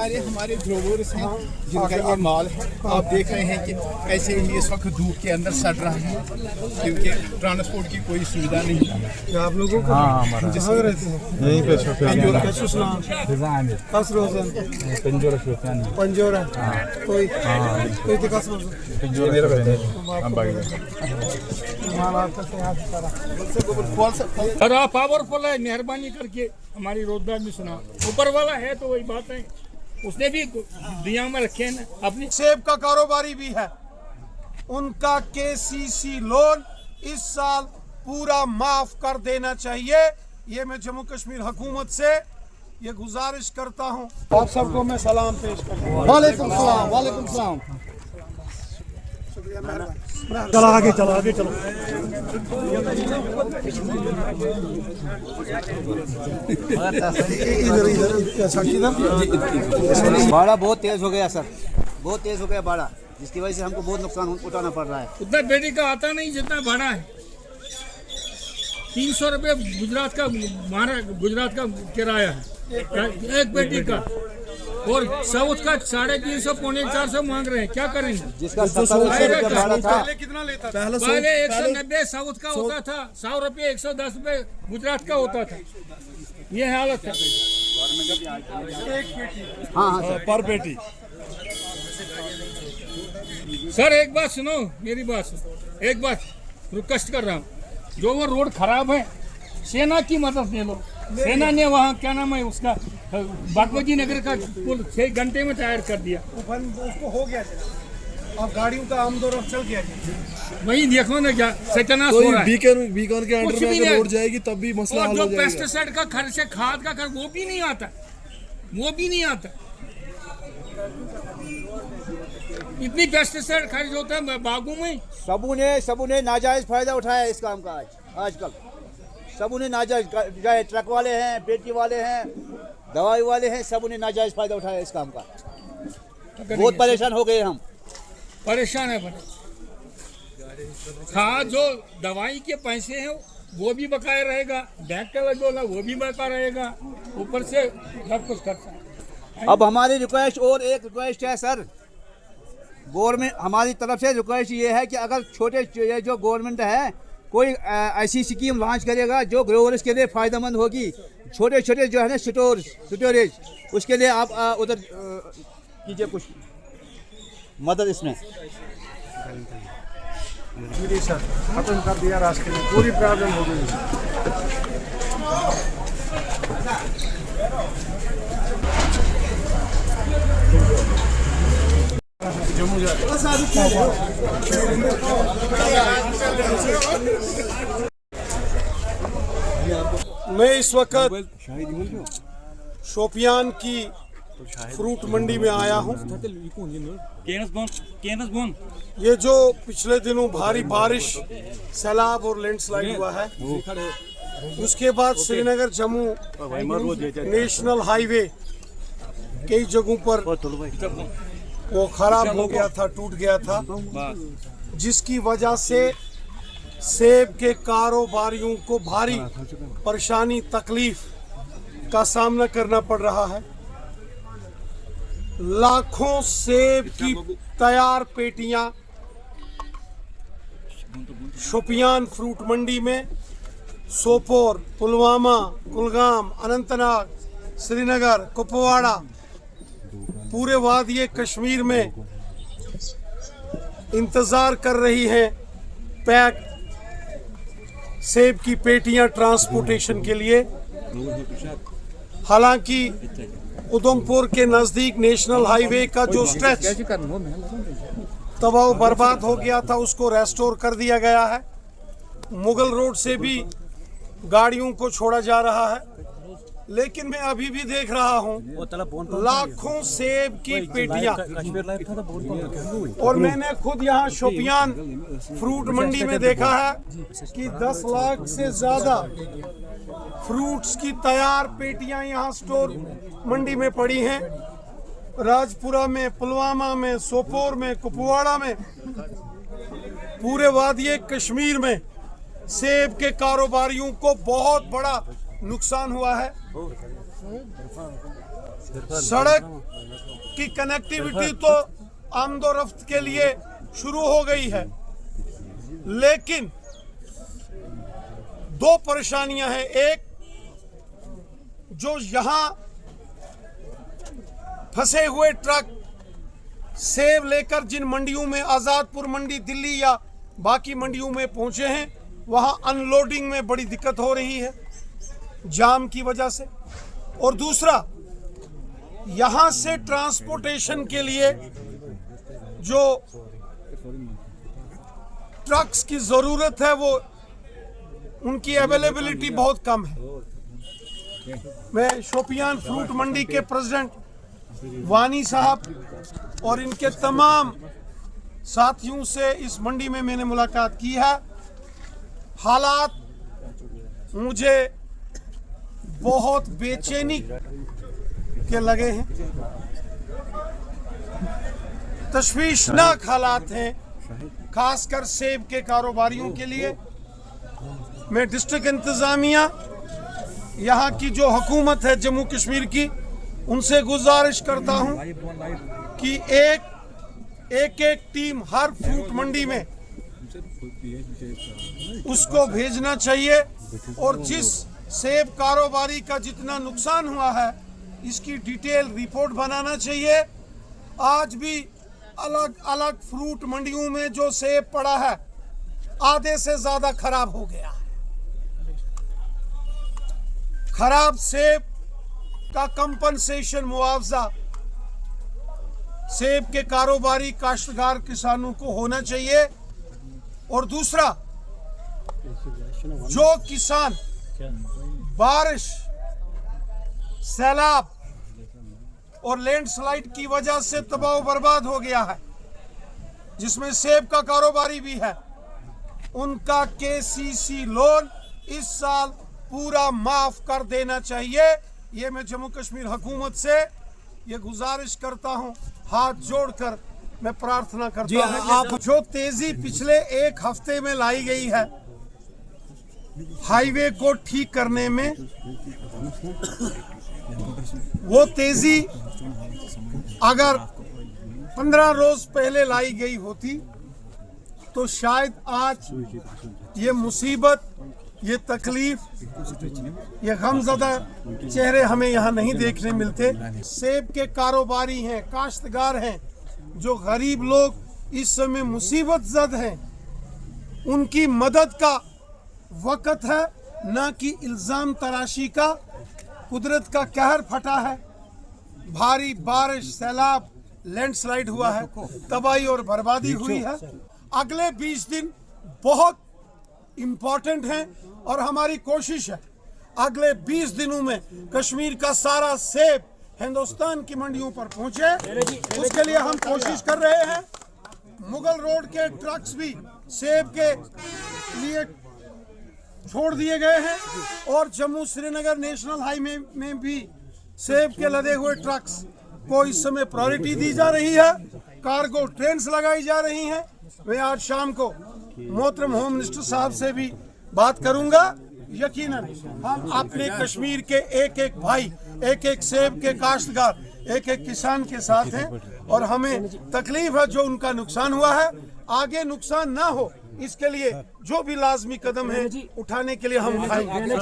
सारे हमारे ग्रोवर्स हैं जिनका ये माल है। आप देख रहे हैं कि कैसे ही इस वक्त धूप के अंदर सड़ रहा है क्योंकि ट्रांसपोर्ट की कोई सुविधा नहीं है। आप लोगों का जहाँ रहते हैं यहीं पे शोपियान पंजोरा कोई दिक्कत पावरफुल है, मेहरबानी करके हमारी रोजगार में सुना। ऊपर वाला है तो वही बात है, उसने भी दुनिया में रखे ना अपनी। सेब का कारोबारी भी है, उनका केसीसी लोन इस साल पूरा माफ कर देना चाहिए। ये मैं जम्मू कश्मीर हुकूमत से ये गुजारिश करता हूँ। आप सबको मैं सलाम पेश करता हूँ। वालेकुम सलाम, वालेकुम सलाम। चलो आगे चलो आगे चलो। भाड़ा बहुत तेज हो गया सर, बहुत तेज हो गया भाड़ा, जिसकी वजह से हमको बहुत नुकसान उठाना पड़ रहा है। उतना बेटी का आता नहीं जितना भाड़ा है। 300 रुपये गुजरात का किराया है एक बेटी का, और साउथ का 350 पौने 400 मांग रहे हैं। क्या करेंगे? जिसका 70 भाड़ा था, कितना लेता था? पहले 190 साउथ का होता था, 100 रुपये 110 रुपये गुजरात का होता था। ये हालत है। हाँ सर, पर बेटी। सर एक बात सुनो, मेरी बात सुनो, एक बात रिक्वेस्ट कर रहा हूँ। जो वो रोड खराब है, सेना की मदद ले लो। सेना ने वहाँ क्या नाम है उसका, बागवती नगर का पुल 6 घंटे में तैयार कर दिया। उसको हो गया, अब गाड़ियों का आमदोरफ्त चल गया। वही देखो ना क्या सत्यानाश हो रहा है। बीकॉन के अंडर में अगर रोड जाएगी तब भी मसला हल जो हो जाएगा। पेस्टिसाइड का खर्च है, खाद का खर्च, वो भी नहीं आता, वो भी नहीं आता। इतनी पेस्टिसाइड खर्च होता है बागों में। सबू ने नाजायज फायदा उठाया इस काम का। आजकल सबू ने नाजायज, चाहे ट्रक वाले हैं, बेटी वाले हैं, दवाई वाले हैं, सबू ने नाजायज फायदा उठाया इस काम का। बहुत परेशान हो गए हम, परेशान है बड़े। खाद जो दवाई के पैसे हैं वो भी बकाया रहेगा, बैंक का जो ना वो भी बकाया रहेगा, ऊपर से सब कुछ खर्चा। अब हमारी रिक्वेस्ट, और एक रिक्वेस्ट है सर, गवर्नमेंट हमारी तरफ से रिक्वेस्ट ये है कि अगर छोटे जो गवर्नमेंट है कोई ऐसी स्कीम लॉन्च करेगा जो ग्रोवर्स के लिए फ़ायदेमंद होगी, छोटे छोटे जो है ना स्टोरेज, उसके लिए आप उधर कीजिए कुछ मदद इसमें। जी सर, खत्म कर दिया रास्ते में, पूरी प्रॉब्लम हो गई। मैं इस वक्त शोपियान की फ्रूट मंडी में आया हूँ। ये जो पिछले दिनों भारी बारिश, सैलाब और लैंडस्लाइड हुआ है, उसके बाद श्रीनगर जम्मू नेशनल हाईवे कई जगहों पर वो खराब हो गया था, टूट गया था, जिसकी वजह से सेब के कारोबारियों को भारी परेशानी, तकलीफ का सामना करना पड़ रहा है। लाखों सेब की तैयार पेटियां शोपियान फ्रूट मंडी में, सोपोर, पुलवामा, कुलगाम, अनंतनाग, श्रीनगर, कुपवाड़ा, पूरे वादिये कश्मीर में इंतजार कर रही हैं पैक सेब की पेटियां ट्रांसपोर्टेशन के लिए। हालांकि उधमपुर के नज़दीक नेशनल हाईवे का जो स्ट्रेच तबाह बर्बाद हो गया था, उसको रेस्टोर कर दिया गया है। मुगल रोड से भी गाड़ियों को छोड़ा जा रहा है, लेकिन मैं अभी भी देख रहा हूँ लाखों सेब की पेटियां, और मैंने खुद यहाँ शोपियान फ्रूट मंडी में देखा है कि 10 लाख से ज्यादा फ्रूट्स की तैयार पेटियां यहाँ स्टोर मंडी में पड़ी हैं। राजपुरा में, पुलवामा में, सोपोर में, कुपवाड़ा में, पूरे वादिये कश्मीर में सेब के कारोबारियों को बहुत बड़ा नुकसान हुआ है। सड़क की कनेक्टिविटी तो आमदोरफ्त के लिए शुरू हो गई है, लेकिन दो परेशानियां हैं। एक, जो यहां फंसे हुए ट्रक सेब लेकर जिन मंडियों में, आजादपुर मंडी, दिल्ली या बाकी मंडियों में पहुंचे हैं, वहां अनलोडिंग में बड़ी दिक्कत हो रही है जाम की वजह से। और दूसरा, यहां से ट्रांसपोर्टेशन के लिए जो ट्रक्स की जरूरत है, वो उनकी अवेलेबिलिटी बहुत कम है। मैं शोपियान फ्रूट मंडी के प्रेसिडेंट वानी साहब और इनके तमाम साथियों से इस मंडी में मैंने मुलाकात की है। हालात मुझे बहुत बेचैनी के लगे हैं, तशवीशनाक हालात हैं, खासकर सेब के कारोबारियों के लिए। मैं डिस्ट्रिक्ट इंतजामिया, यहाँ की जो हुकूमत है जम्मू कश्मीर की, उनसे गुजारिश करता हूँ कि एक टीम हर फ्रूट मंडी में उसको भेजना चाहिए और जिस सेब कारोबारी का जितना नुकसान हुआ है, इसकी डिटेल रिपोर्ट बनाना चाहिए। आज भी अलग अलग फ्रूट मंडियों में जो सेब पड़ा है, आधे से ज्यादा खराब हो गया है। खराब सेब का कंपनसेशन, मुआवजा सेब के कारोबारी काश्तकार किसानों को होना चाहिए। और दूसरा, जो किसान बारिश, सैलाब और लैंडस्लाइड की वजह से तबाह बर्बाद हो गया है, जिसमें सेब का कारोबारी भी है, उनका केसीसी लोन इस साल पूरा माफ कर देना चाहिए। ये मैं जम्मू कश्मीर हुकूमत से ये गुजारिश करता हूं, हाथ जोड़कर मैं प्रार्थना करता हूं। आप जो तेजी पिछले एक हफ्ते में लाई गई है हाईवे को ठीक करने में, वो तेजी अगर 15 रोज पहले लाई गई होती तो शायद आज ये मुसीबत, ये तकलीफ, ये गमज़दा चेहरे हमें यहाँ नहीं देखने मिलते। सेब के कारोबारी हैं, काश्तकार हैं, जो गरीब लोग इस समय मुसीबत ज़द हैं, उनकी मदद का वक़्त है, ना कि इल्ज़ाम तराशी का। कुदरत का कहर फटा है, भारी बारिश, सैलाब, लैंडस्लाइड हुआ है, तबाही और बर्बादी हुई है। अगले 20 दिन बहुत इम्पोर्टेंट हैं और हमारी कोशिश है अगले 20 दिनों में कश्मीर का सारा सेब हिंदुस्तान की मंडियों पर पहुंचे। उसके लिए हम कोशिश कर रहे हैं। मुगल रोड के ट्रक्स भी सेब के लिए छोड़ दिए गए हैं और जम्मू श्रीनगर नेशनल हाईवे में भी सेब के लदे हुए ट्रक्स को इस समय प्रायोरिटी दी जा रही है। कार्गो ट्रेन्स लगाई जा रही हैं। मैं आज शाम को मोहतरम होम मिनिस्टर साहब से भी बात करूंगा। यकीनन हम अपने कश्मीर के एक एक भाई, एक एक सेब के काश्तकार, एक एक किसान के साथ हैं और हमें तकलीफ है जो उनका नुकसान हुआ है। आगे नुकसान ना हो इसके लिए जो भी लाजमी कदम है उठाने के लिए हम उठाएंगे।